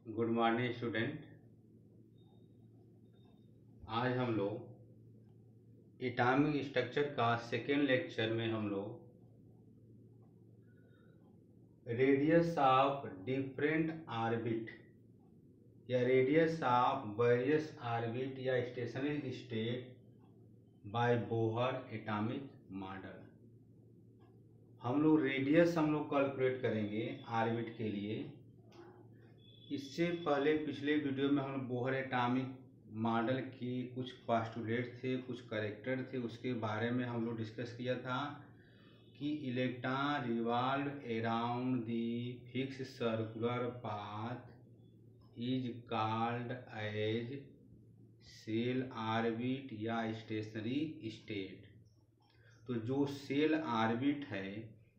Good morning student. आज हम लोग एटॉमिक स्ट्रक्चर का सेकेंड लेक्चर में हम लोग रेडियस ऑफ डिफरेंट ऑर्बिट या रेडियस ऑफ वेरियस ऑर्बिट या stationary state by Bohr atomic model. हम लोग रेडियस कैलकुलेट करेंगे ऑर्बिट के लिए। इससे पहले पिछले वीडियो में हम लोग बोहर एटॉमिक मॉडल की कुछ पोस्टुलेट थे, कुछ कैरेक्टर थे, उसके बारे में हम लोग डिस्कस किया था कि electron revolve around the fix circular path is called as shell orbit या स्टेशनरी स्टेट। तो जो सेल ऑर्बिट है,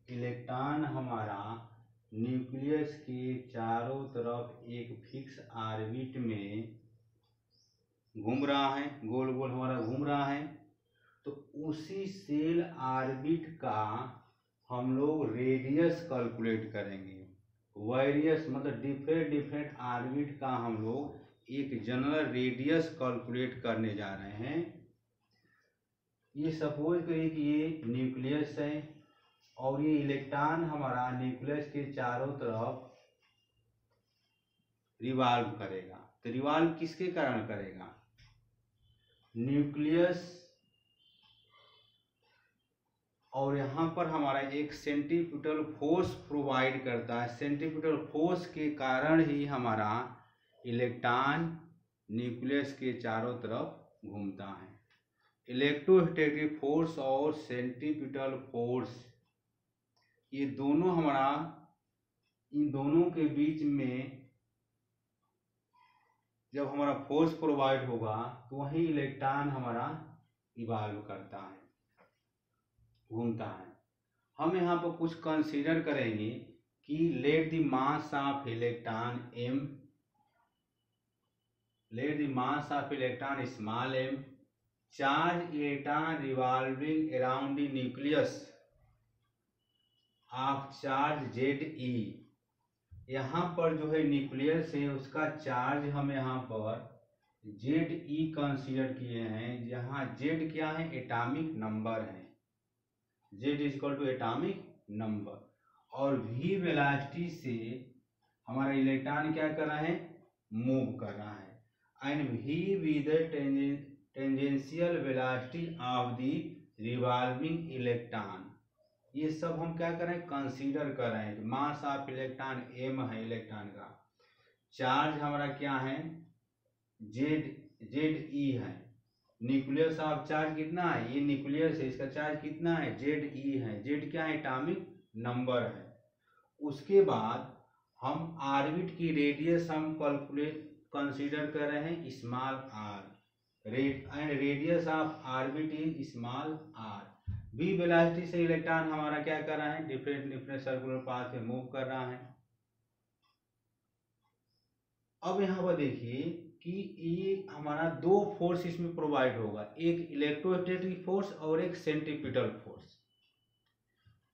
इलेक्ट्रॉन हमारा न्यूक्लियस के चारों तरफ एक फिक्स ऑर्बिट में घूम रहा है, गोल गोल हमारा घूम रहा है। तो उसी सेल ऑर्बिट का हम लोग रेडियस कैलकुलेट करेंगे। वेरियस मतलब डिफरेंट ऑर्बिट का हम लोग एक जनरल रेडियस कैलकुलेट करने जा रहे हैं। ये सपोज करिए कि ये न्यूक्लियस है और ये इलेक्ट्रॉन हमारा न्यूक्लियस के चारों तरफ रिवॉल्व करेगा। तो रिवॉल्व किसके कारण करेगा? न्यूक्लियस और यहाँ पर हमारा एक सेंट्रीफ्यूगल फोर्स प्रोवाइड करता है। सेंट्रीफ्यूगल फोर्स के कारण ही हमारा इलेक्ट्रॉन न्यूक्लियस के चारों तरफ घूमता है। इलेक्ट्रोस्टैटिक फोर्स और सेंट्रीफ्यूगल फोर्स, ये दोनों हमारा, इन दोनों के बीच में जब हमारा फोर्स प्रोवाइड होगा तो वही इलेक्ट्रॉन हमारा इवॉल्व करता है, घूमता है। हम यहाँ पर कुछ कंसीडर करेंगे कि let the mass of electron m, let the mass of electron small m, charge electron revolving around the nucleus of charge ZE। यहाँ पर जो है न्यूक्लियस है उसका चार्ज हम यहाँ पर ZE कंसीडर किए हैं, जहाँ Z क्या है? एटॉमिक नंबर है। Z equal to atomic number. और V वेलोसिटी से हमारा इलेक्ट्रॉन क्या कर रहा है? मूव कर रहा है। And V with tangential velocity of the revolving electron. ये सब हम क्या कर रहे हैं? कंसीडर कर रहे हैं। मास ऑफ इलेक्ट्रॉन m है, इलेक्ट्रॉन का चार्ज हमारा क्या है? ZE है। न्यूक्लियस ऑफ चार्ज कितना है? ये न्यूक्लियस है, इसका चार्ज कितना है? ZE है। Z क्या है? एटॉमिक नंबर है। उसके बाद हम ऑर्बिट की रेडियस हम कैलकुलेट कंसीडर कर रहे हैं small r, and radius of orbit is small r। v velocity से इलेक्ट्रॉन हमारा क्या कर रहा है? डिफरेंट सर्कुलर पाथ में मूव कर रहा है। अब यहाँ पर देखिए कि ये हमारा दो फोर्स इसमें प्रोवाइड होगा, एक इलेक्ट्रोस्टैटिक फोर्स और एक सेंट्रीपिटल फोर्स।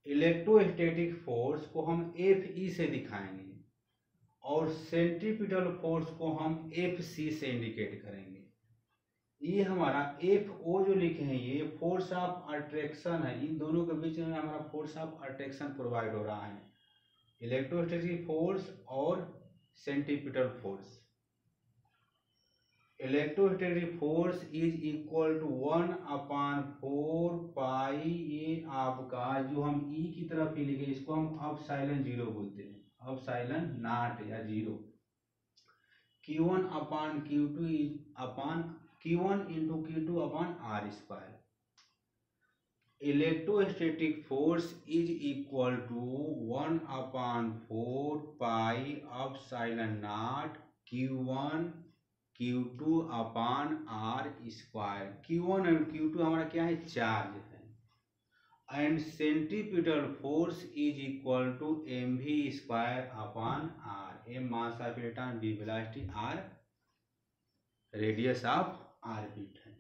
इलेक्ट्रोस्टैटिक फोर्स को हम Fe से दिखाएंगे और सेंट्रीपिटल फोर्स को हम Fc से इंडिकेट करेंगे। ये हमारा FO जो लिखे हैं ये फोर्स ऑफ अट्रैक्शन है। इन दोनों के बीच में हमारा फोर्स ऑफ अट्रैक्शन प्रोवाइड हो रहा है, इलेक्ट्रोस्टैटिक फोर्स और centripetal force. Electrostatic force is equal to 1/4 pi, ये आपका जो हम E की तरफ ही लिखे इसको हम अपसाइलन 0 बोलते हैं, अपसाइलन नॉट या 0। Q1/Q2 upon Q1 into Q2 upon R square. Electrostatic force is equal to 1/4 pi epsilon naught Q1 Q2 upon R square. Q1 और Q2 हमारा क्या है? चार्ज है। And centripetal force is equal to mv square upon R। m mass of electron, v velocity, R radius of orbit है।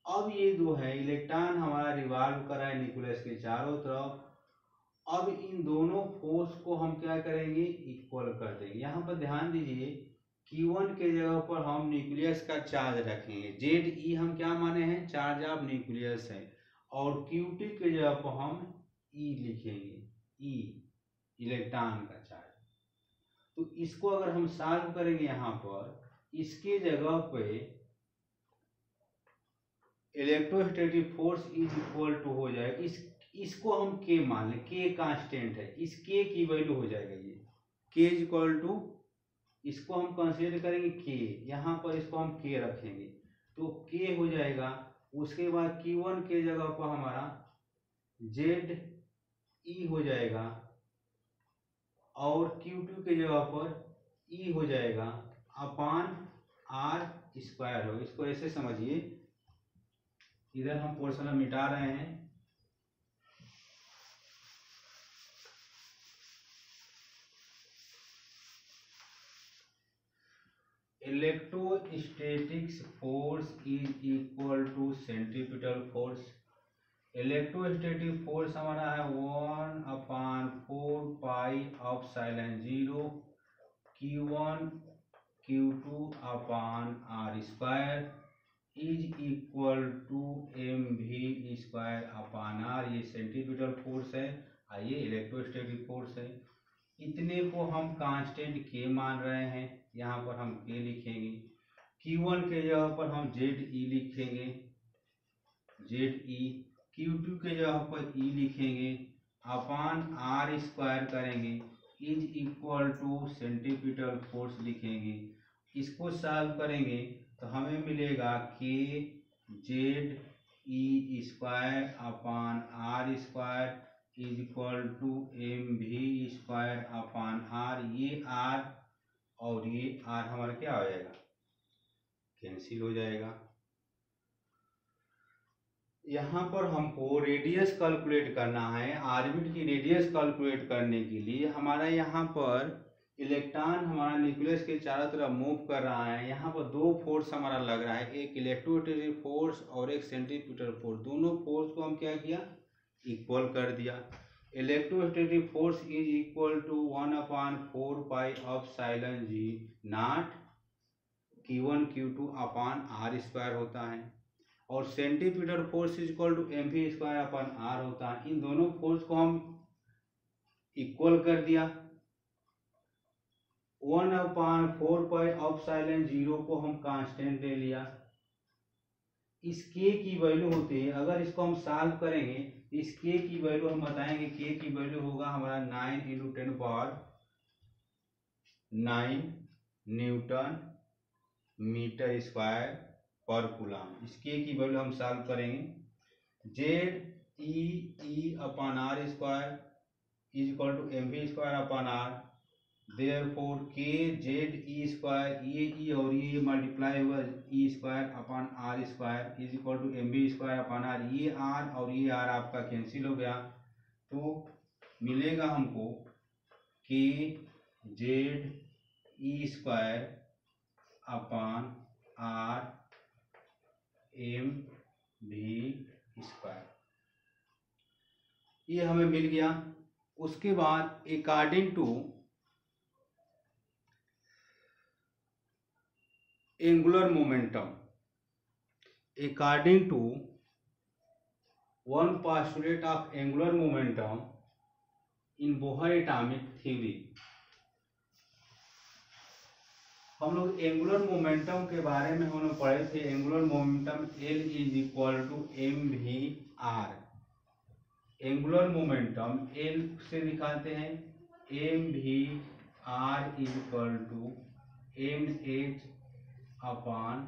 अब ये जो है इलेक्ट्रॉन हमारा रिवॉल्व कर रहा है न्यूक्लियस के चारों तरफ अब इन दोनों फोर्स को हम क्या करेंगे, इक्वल कर देंगे। यहाँ पर ध्यान दीजिए, Q1 के जगह पर हम न्यूक्लियस का चार्ज रखेंगे, Ze हम क्या माने हैं, चार्ज ऑफ न्यूक्लियस है, और Q2 के जगह पर हम E लिखेंगे, E इलेक्ट्रॉन का चार्ज। तो इसको अगर हम सॉल्व करेंगे, यहाँ पर इसके जगह पे electrostatic force is equal to हो जाएगा, इसको हम K मान लें, K कांस्टेंट है, इस K की वैल्यू हो जाएगा ये K इज इक्वल टू, इसको हम कंसीडर करेंगे K, यहाँ पर इसको हम K रखेंगे तो K हो जाएगा। उसके बाद Q1 के जगह पर हमारा Ze हो जाएगा, और Q2 के जगह पर E हो जाएगा अपान R स्क्वायर हो। इसको ऐसे समझिए, इधर हम पोर्शन मिटा रहे हैं, electrostatics force is equal to centripetal force. Electrostatic force हमारा है 1/4 pi epsilon 0 Q1 Q2 upon R square is equal to mv square upon R। ये सेंट्रीपिटल फोर्स है, ये इलेक्ट्रोस्टैटिक फोर्स है। इतने को हम कांस्टेंट K मान रहे हैं, यहाँ पर हम K लिखेंगे। Q1 के जगह पर हम Ze लिखेंगे, Ze। Q2 के जगह पर E लिखेंगे, अपान R स्क्वायर करेंगे, is equal to centripetal force लिखेंगे। इसको सॉल्व करेंगे तो हमें मिलेगा K Ze square upon R square is equal to mv square upon R। ये R और ये R हमारा क्या हो जाएगा, कैंसिल हो जाएगा। यहाँ पर हमको रेडियस कैलकुलेट करना है। ऑर्बिट की रेडियस कैलकुलेट करने के लिए हमारा यहाँ पर इलेक्ट्रॉन हमारा न्यूक्लियस के चारों तरफ मूव कर रहा है। यहाँ पर दो फोर्स हमारा लग रहा है, एक इलेक्ट्रोस्टैटिक फोर्स और एक सेंट्रीपिटल फोर्स। दोनों फोर्स को हम क्या किया, इक्वल कर दिया। Electrostatic force is equal to 1/4 pi epsilon G naught Q1 Q2 upon R square होता है, और centripetal force is equal to mv square upon R होता है। इन दोनों फोर्स को हम इक्वल कर दिया। 1/4 पाई ऑफ साइलेंस 0 को हम कांस्टेंट ले लिया। इस K की वैल्यू होती है, अगर इसको हम सॉल्व करेंगे, इस K की वैल्यू हम बताएंगे, K की वैल्यू होगा हमारा 9 × 10⁹ newton metre square per coulomb. इस K की वैल्यू हम सॉल्व करेंगे। Ze upon R square is equal to mv square upon R। Therefore K Ze स्क्वायर, ये E और ये मल्टीप्लाई हुआ E square upon R square is equal to mv square upon R। ये R और ये R आपका कैंसिल हो गया, तो मिलेगा हमको K Ze square upon R mv square, ये हमें मिल गया। उसके बाद according to angular momentum, according to one postulate of angular momentum in Bohr atomic theory, हम लोग एंगुलर मोमेंटम के बारे में हम लोग पढ़े थे। Angular momentum L is equal to mv/r। Angular momentum L से दिखाते हैं, mv/r is equal to nh upon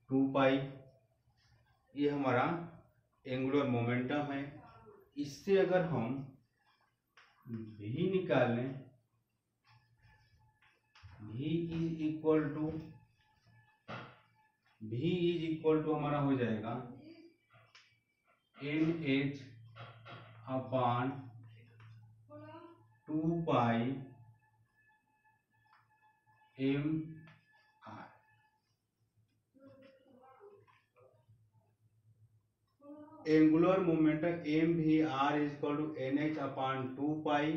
2 pi. ये हमारा एंगुलर मोमेंटम है। इससे अगर हम v निकालें, v इज इक्वल टू हमारा हो जाएगा nh upon 2 pi m r। Angular momentum m v r is equal to N H upon 2 pi,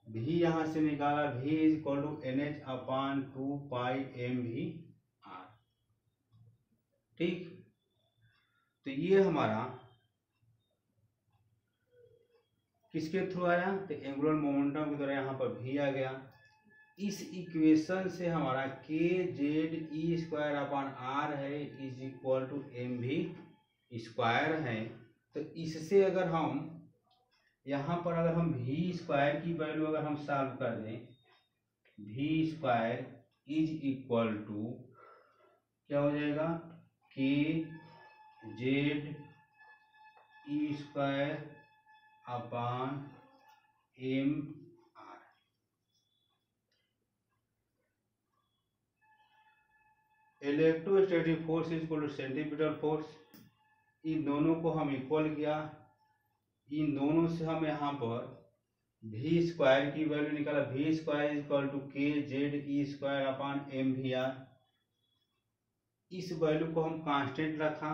v यहाँ से निकाला, v is equal to N H upon 2 pi m v r. ठीक, तो ये हमारा किसके थ्रू आया, तो एंगुलर मोमेंटम के द्वारा यहाँ पर भी आ गया। इस इक्वेशन से हमारा के जेड ई स्क्वायर अपान आर है is equal to M we square है। तो इससे अगर हम यहाँ पर अगर हम वी स्क्वायर की वैल्यू अगर हम सॉल्व कर दें, v square is equal to क्या हो जाएगा, के Z E square upon M r. Electrostatic force is equal to centripetal force. इन दोनों को हम इक्वल किया, इन दोनों से हम यहाँ पर वी स्क्वायर की वैल्यू निकाला, v square is equal to के जेड ई square upon m v r. इस वैल्यू को हम कांस्टेंट रखा,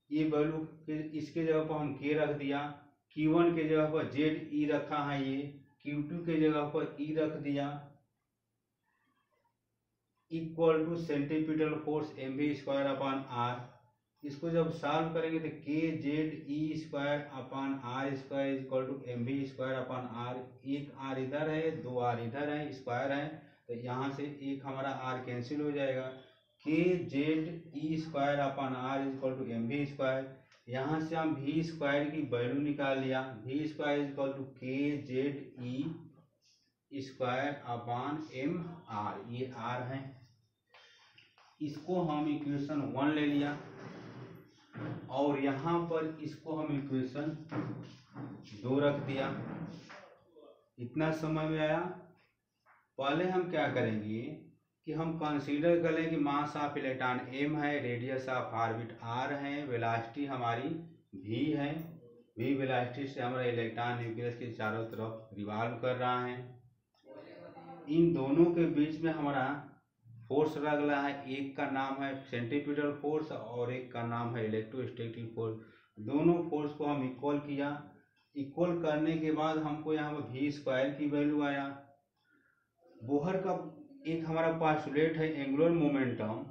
ये वैल्यू इसके जगह पर हम के रख दिया, Q1 के जगह पर जेड ई रखा है, ये Q2 के जगह पर ई रख दिया, equal to centripetal force M we square upon R. इसको जब सॉल्व करेंगे तो K Z E square upon R square equal to M we square upon R. एक आर इधर है, दो आर इधर है, स्क्वायर है, तो यहाँ से एक हमारा आर कैंसिल हो जाएगा। के Z E square upon R equal to M we square. यहाँ से हम वी स्क्वायर की वैल्यू निकाल लिया, वी स्क्वायर इक्वल टू के जेड ई स्क्वायर अपान एम आर, ये आर है। इसको हम इक्वेशन 1 ले लिया और यहाँ पर इसको हम इक्वेशन 2 रख दिया। इतना समझ में आया। पहले हम क्या करेंगे कि हम कंसीडर करें कि मास ऑफ इलेक्ट्रॉन m है, रेडियस ऑफ ऑर्बिट r है, वेलोसिटी हमारी v है। v वेलोसिटी से हमारा इलेक्ट्रॉन न्यूक्लियस के चारों तरफ रिवॉल्व कर रहा है। इन दोनों के बीच में हमारा फोर्स लग रहा है, एक का नाम है सेंट्रीपिटल फोर्स और एक का नाम है इलेक्ट्रोस्टैटिक फोर्स। दोनों फोर्स को हम इक्वल किया, इक्वल करने के बाद हमको यहाँ पर वी स्क्वायर की वैल्यू आया। बोहर का एक हमारा पास्टुलेट है angular momentum,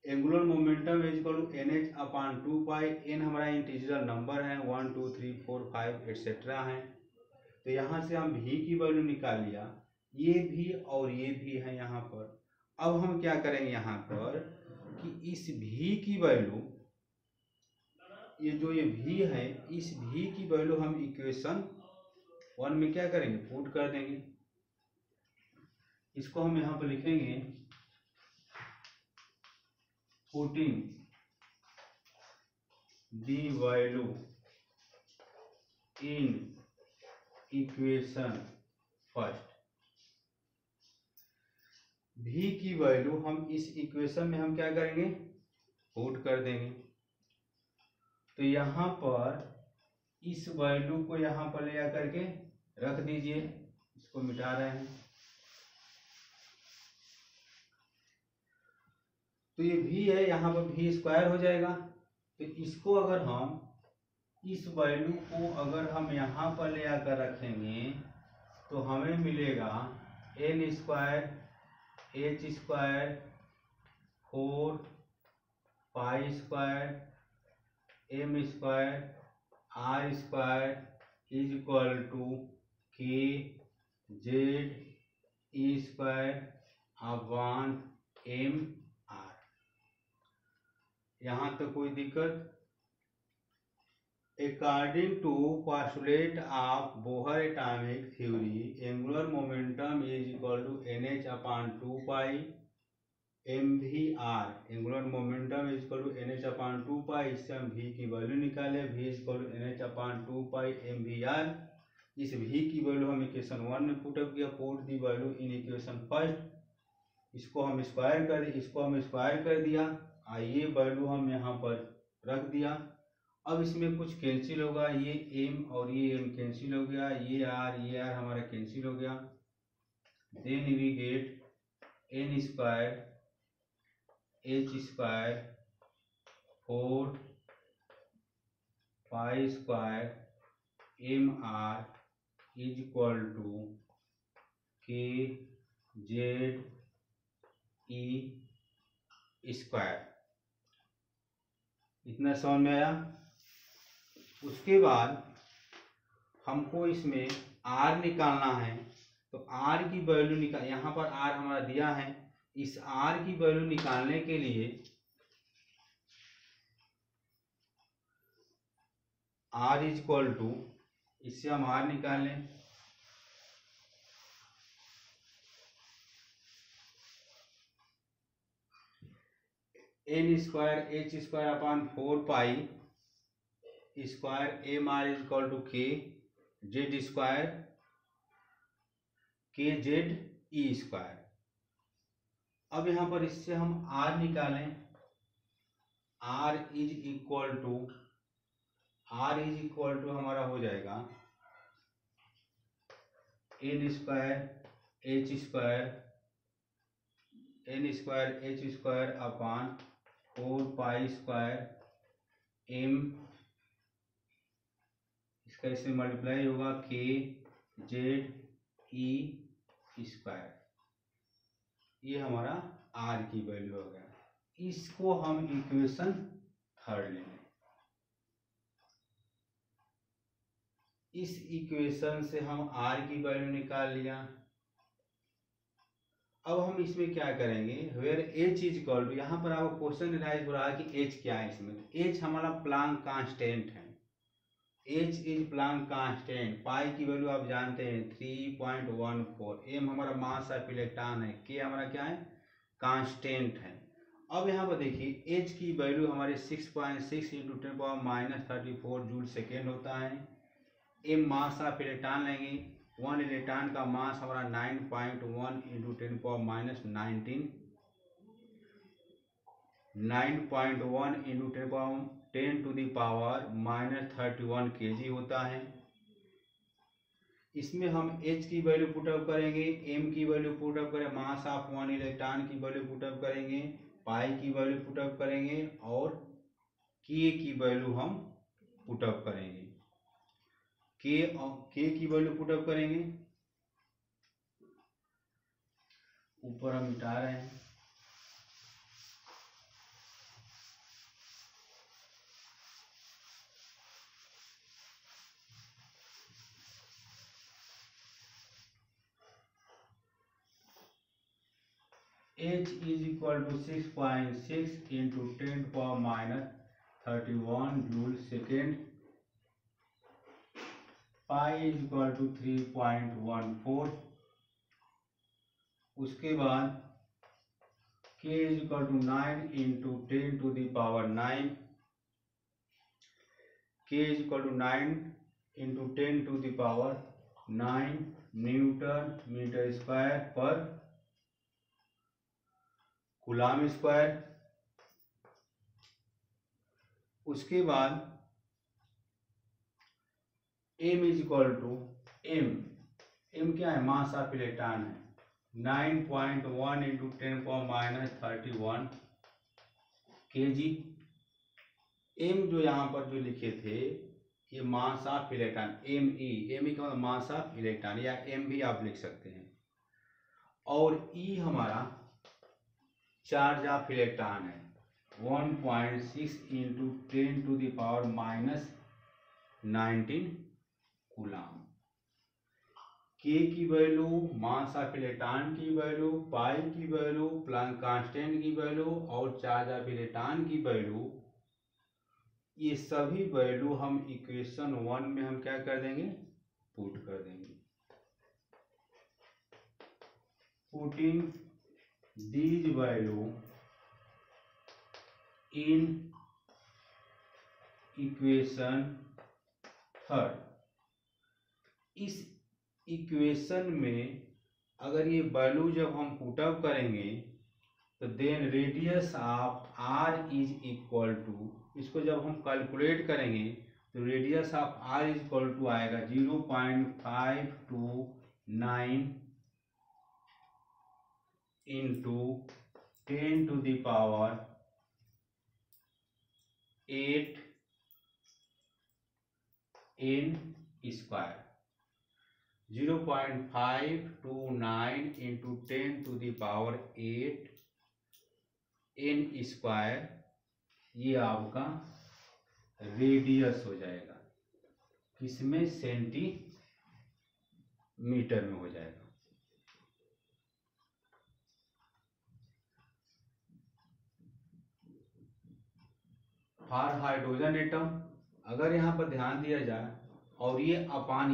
angular momentum is equal to N H upon 2 pi. N हमारा इंटीजर नंबर है, 1 2 3 4 5 एट्सेट्रा है। तो यहाँ से हम भी की वैल्यू निकाल लिया, ये भी और ये भी है यहाँ पर। अब हम क्या करेंगे यहाँ पर कि इस भी की वैल्यू, ये जो ये भी है, इस भी की वैल्यू हम इक्वेशन 1 में क्या करेंगे, पुट कर देंगे। इसको हम यहाँ पर लिखेंगे putting the value in equation first. भी की वैल्यू हम इस इक्वेशन में हम क्या करेंगे, पुट कर देंगे। तो यहाँ पर इस वैल्यू को यहाँ पर ले आकर के रख दीजिए, इसको मिटा रहे हैं। तो ये भी है, यहाँ पर भी स्क्वायर हो जाएगा। तो इसको अगर हम इस वैल्यू को अगर हम यहाँ पर ले आकर रखेंगे तो हमें मिलेगा N square H square 4 pi square M square R square is equal to के जेड ई स्क्वायर अपॉन एम आर। यहाँ तक कोई दिक्कत? According to postulate of Bohr atomic theory, angular momentum is equal to nh upon 2 pi mvr। Angular momentum is equal to nh upon 2 pi. इससे हम v की value निकाले, v is equal to nh upon 2 pi mvr। इस v की value हम equation 1 में put up किया, put the value in equation first. इसको हम स्क्वायर कर दिया, इसको हम स्क्वायर कर दिया, ये वैल्यू हम यहाँ पर रख दिया। अब इसमें कुछ कैंसिल होगा, ये m और ये m कैंसिल हो गया, ये r हमारा कैंसिल हो गया। Then we get n square h square 4 pi square M R is equal to के जेड ई स्क्वायर। इतना समझ में आया। उसके बाद हमको इसमें आर निकालना है, तो आर की वैल्यू निकाल, यहाँ पर आर हमारा दिया है। इस आर की वैल्यू निकालने के लिए आर इज इक्वल टू, इससे हम आर निकाल लें, N square H square upon 4 pi square M R is equal to के जेड स्क्वायर के जेड ई स्क्वायर। अब यहाँ पर इससे हम आर निकालें, आर इज इक्वल टू हमारा हो जाएगा N square H square upon 4 pi square M, इसका इससे मल्टीप्लाई होगा के जेड ई स्क्वायर। ये हमारा आर की वैल्यू हो गया। इसको हम इक्वेशन 3 ले लें। इस इक्वेशन से हम आर की वैल्यू निकाल लिया। अब हम इसमें क्या करेंगे, where H is equal to, यहाँ पर आपको क्वेश्चन राइज हो रहा है कि एच क्या है इसमें। तो एच हमारा प्लांक कांस्टेंट है, एच इज प्लांक कांस्टेंट। पाई की वैल्यू आप जानते हैं 3.14। एम हमारा मास ऑफ इलेक्ट्रॉन है, के हमारा क्या है, कांस्टेंट है। अब यहाँ पर देखिए एच की वैल्यू हमारे 6.6 इंटू 10⁻34 जूल सेकेंड होता है। एम मास ऑफ इलेक्ट्रॉन लेंगे, 1 इलेक्ट्रॉन का मास हमारा 9.1 इंटू 10⁻19, 9.1 इंटू 10⁻31 kg होता है। इसमें हम H की वैल्यू पुटअप करेंगे, M की वैल्यू पुटअप करें, मास ऑफ 1 इलेक्ट्रॉन की वैल्यू पुटअप करेंगे, पाई की वैल्यू पुटअप करेंगे और K की वैल्यू हम पुटअप करेंगे। K की वैल्यू पुटअप करेंगे, ऊपर हम मिटा रहे हैं। H is equal to 6.6 into 10⁻31 joule second, pi is equal to 3.14। उसके बाद K is equal to 9 into 10⁻9, K is equal to 9 into 10⁻9 newton metre square per coulomb square. उसके बाद M is equal to M क्या है, मास of electron है, 9.1 into 10⁻31 kg। M जो यहाँ पर जो लिखे थे ये मास ऑफ इलेक्ट्रॉन, ME का मास ऑफ इलेक्ट्रॉन, या M भी आप लिख सकते हैं। और E हमारा चार्ज ऑफ इलेक्ट्रॉन है, 1.6 इंटू 10⁻19 कूलम। K की वैल्यू, मास ऑफ इलेक्ट्रॉन की वैल्यू, पाई की वैल्यू, प्लांक कांस्टेंट की वैल्यू और चार्ज ऑफ इलेक्ट्रॉन की वैल्यू, ये सभी वैल्यू हम इक्वेशन 1 में हम क्या कर देंगे, पुट कर देंगे। Putting these value in equation 3। इस इक्वेशन में अगर ये वैल्यू जब हम पुटअप करेंगे तो then radius of R is equal to, इसको जब हम कैलकुलेट करेंगे तो radius of R is equal to आएगा 0.529 into 10⁸ N square 0.529 into 10⁸ N square, ये आपका रेडियस हो जाएगा, किसमें? सेंटीमीटर में हो जाएगा। फॉर हाइड्रोजन एटम, अगर यहाँ पर ध्यान दिया जाए और ये अपान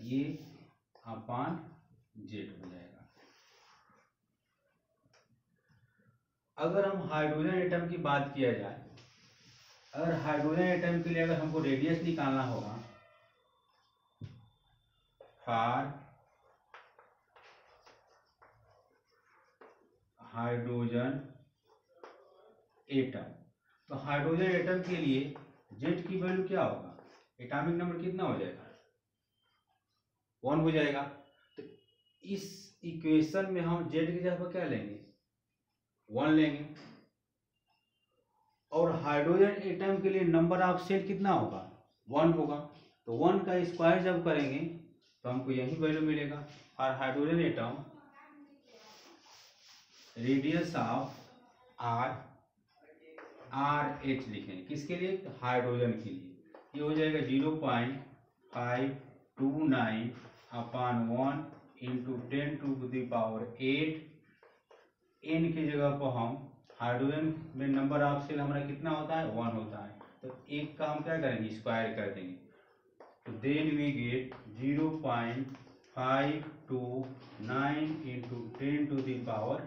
ये अपान जेड हो जाएगा। अगर हम हाइड्रोजन एटम की बात किया जाए, अगर हाइड्रोजन एटम के लिए अगर हमको रेडियस निकालना होगा, फॉर हाइड्रोजन एटम, तो हाइड्रोजन एटम के लिए जेड की वैल्यू क्या होगा? एटॉमिक नंबर कितना हो जाएगा? 1 हो जाएगा। तो इस इक्वेशन में हम जेड की जगह पर क्या लेंगे? 1 लेंगे। और हाइड्रोजन एटम के लिए नंबर ऑफ शेल कितना होगा? 1 होगा। तो 1 का स्क्वायर जब करेंगे तो हमको यही वैल्यू मिलेगा। For hydrogen atom radius of R H लिखेंगे, किसके लिए? हाइड्रोजन के लिए। ये हो जाएगा 0.529 अपान 1 इंटू 10⁸ एन की जगह पर हम हाइड्रोजन में नंबर ऑफ शेल हमारा कितना होता है? 1 होता है। तो एक का हम क्या करेंगे? स्क्वायर कर देंगे। तो then we get 0.529 into 10⁸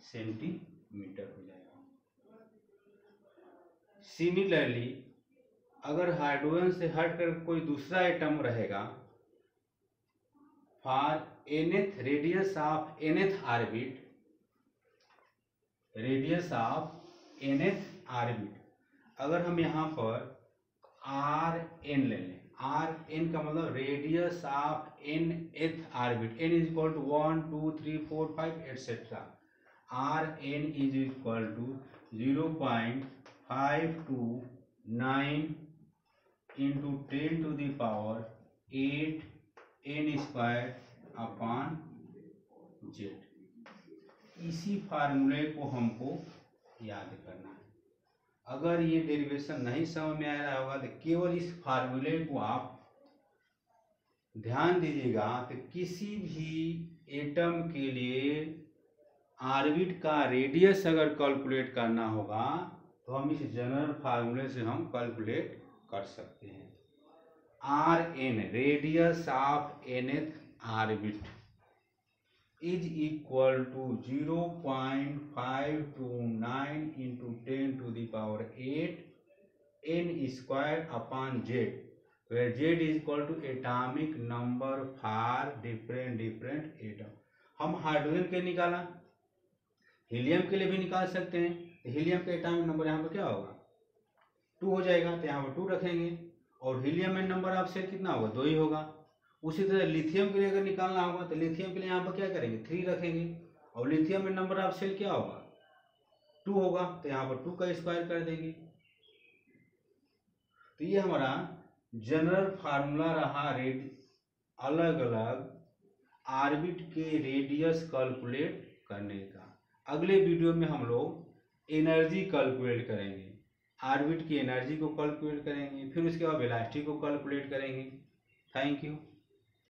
centimetre हो जाएगा। सिमिलरली अगर हाइड्रोजन से हटकर कोई दूसरा एटम रहेगा, for nth radius of nth orbit, अगर हम यहाँ पर Rn ले लें, Rn का मतलब radius of nth orbit, n is equal to 1 2 3 4 5 etcetera. Rn is equal to 0.529 into 10⁸ n square upon Z. इसी फार्मूले को हमको याद करना है। अगर ये डेरिवेशन नहीं समझ में आ रहा होगा तो केवल इस फार्मूले को आप ध्यान दीजिएगा। तो किसी भी एटम के लिए ऑर्बिट का रेडियस अगर कैलकुलेट करना होगा तो हम इस जनरल फार्मूले से हम कैलकुलेट कर सकते हैं। Rn radius of nth orbit is equal to 0.529 into 10⁸ n square upon Z, where z is equal to atomic number for different atom. हम हाइड्रोजन के निकाला, हीलियम के लिए भी निकाल सकते हैं। तो हीलियम का एटॉमिक नंबर यहाँ पर क्या होगा? 2 हो जाएगा। तो यहाँ पर 2 रखेंगे। और हीलियम में नंबर ऑफ शेल कितना होगा? 2 ही होगा। उसी तरह लिथियम के लिए अगर निकालना होगा तो लिथियम के लिए यहाँ पर क्या करेंगे? 3 रखेंगे। और लिथियम में नंबर ऑफ शेल क्या होगा? 2 होगा। तो यहाँ पर 2 का स्क्वायर कर देंगे। तो ये हमारा जनरल फार्मूला रहा अलग अलग ऑर्बिट के रेडियस कैलकुलेट करने का। अगले वीडियो में हम लोग एनर्जी कैलकुलेट करेंगे, ऑर्बिट की एनर्जी को कैलकुलेट करेंगे, फिर उसके बाद वेलोसिटी को कैलकुलेट करेंगे। Thank you.